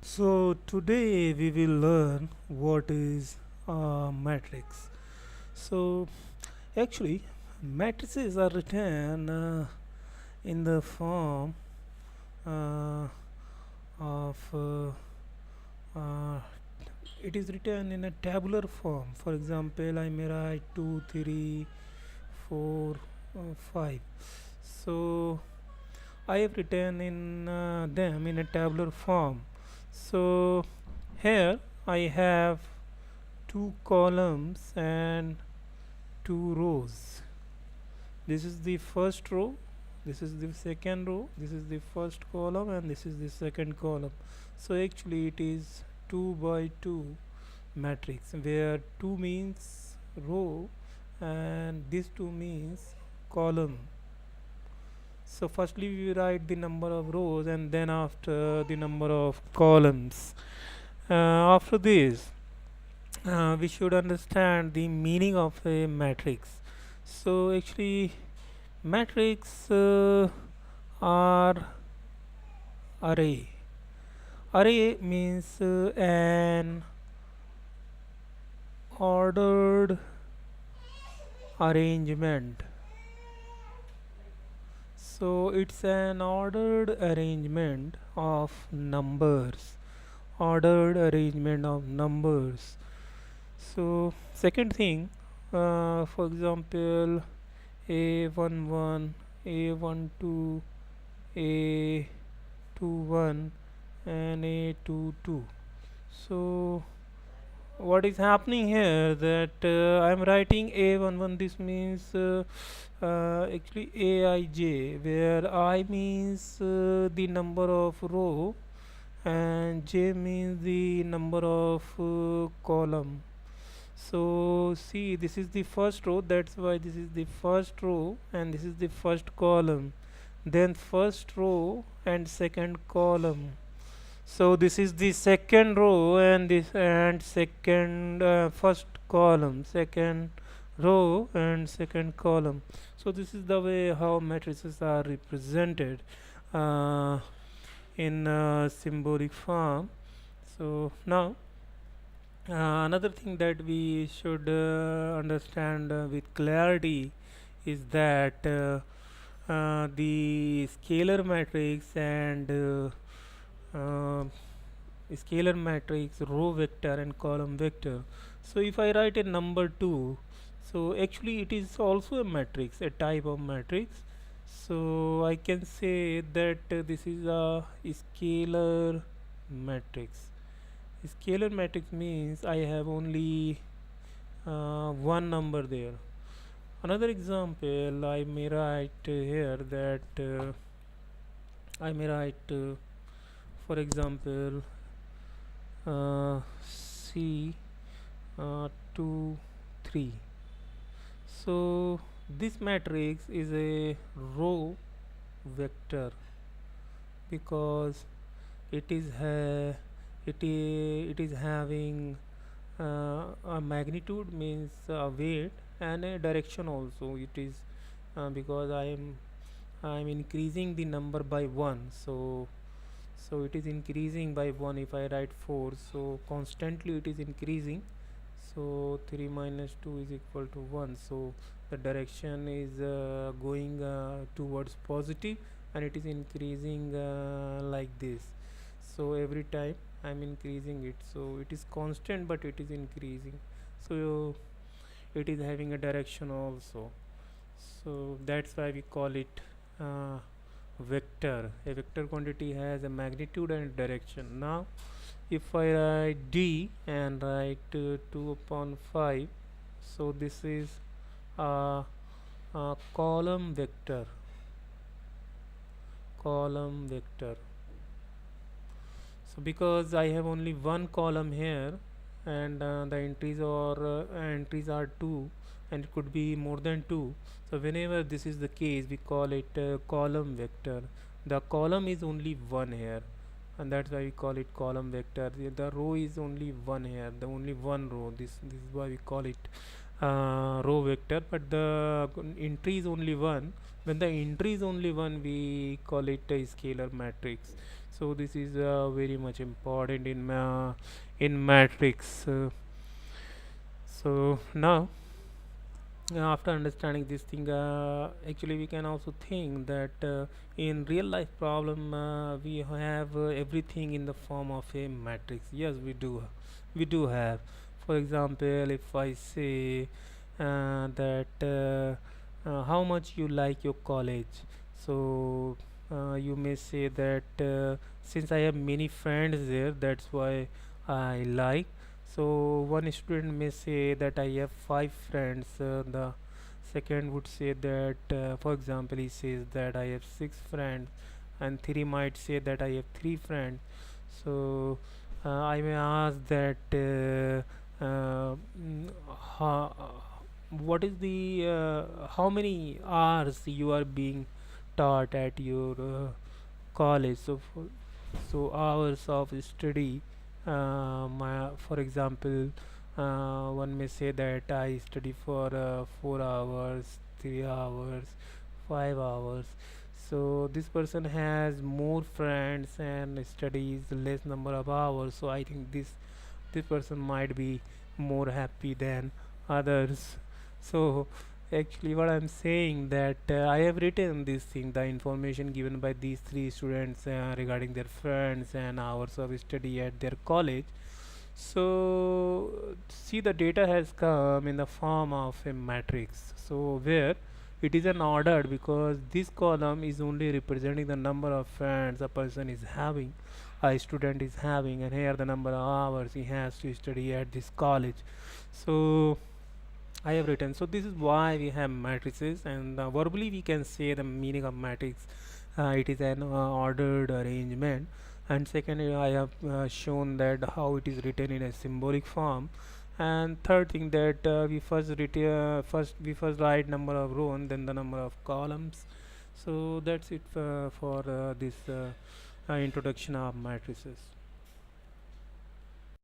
So today we will learn what is a matrix. So actually matrices are written in the form uh, of uh, it is written in a tabular form. For example, I may write 2, 3, 4, 5. So I have written in them in a tabular form. So here I have two columns and two rows. This is the first row, this is the second row, this is the first column, and this is the second column. So actually it is 2 by 2 matrix, where 2 means row and this 2 means column. So firstly we write the number of rows and then after the number of columns. After this we should understand the meaning of a matrix. So actually matrix are array. Array means an ordered arrangement. So it's an ordered arrangement of numbers. Ordered arrangement of numbers. So second thing, for example, A11, A12, A21, and A22. So what is happening here, that I am writing A11, this means actually Aij, where I means the number of row and J means the number of column. So see, this is the first row, that's why this is the first row and this is the first column, then first row and second column. So this is the second row and this and second first column, second row and second column. So this is the way how matrices are represented uh, in symbolic form. So now another thing that we should understand with clarity is that the scalar matrix and scalar matrix, row vector and column vector. So if I write a number 2, so actually it is also a matrix, a type of matrix. So I can say that this is a scalar matrix. Scalar matrix means I have only one number there. Another example, I may write here that I may write for example C 2 3. So this matrix is a row vector because it is it is having a magnitude means a weight and a direction also. It is because I am increasing the number by 1, so it is increasing by 1. If I write 4, so constantly it is increasing. So 3 minus 2 is equal to 1. So the direction is going towards positive and it is increasing like this. So every time I'm increasing it, so it is constant but it is increasing. So it is having a direction also. So that's why we call it uh, vector. A vector quantity has a magnitude and direction. Now if I write D and write 2 upon 5, so this is a column vector. Column vector. So because I have only one column here and the entries are 2 and it could be more than 2, so whenever this is the case we call it column vector. The column is only one here and that's why we call it column vector. The row is only one here, the only one row. This is why we call it row vector, but the entry is only one. When the entry is only one, we call it a scalar matrix. So this is very much important in matrix. So now, after understanding this thing, actually we can also think that in real life problem we have everything in the form of a matrix. Yes, we do have. For example, if I say that how much you like your college, so you may say that since I have many friends there, that's why I like. So one student may say that I have five friends. The second would say that, for example, he says that I have six friends, and three might say that I have three friends. So I may ask that how, what is the how many hours you are being taught at your college. So hours of study, for example, one may say that I study for 4 hours, 3 hours, 5 hours. So this person has more friends and studies less number of hours, so I think this person might be more happy than others. So actually what I'm saying that I have written this thing, the information given by these three students regarding their friends and hours of study at their college. So see, the data has come in the form of a matrix, so where it is an ordered, because this column is only representing the number of friends a person is having, a student is having, and here the number of hours he has to study at this college. So I have written. So this is why we have matrices, and verbally we can say the meaning of matrix. It is an ordered arrangement. And second, I have shown that how it is written in a symbolic form. And third thing that we first write number of row and then the number of columns. So that's it for this introduction of matrices.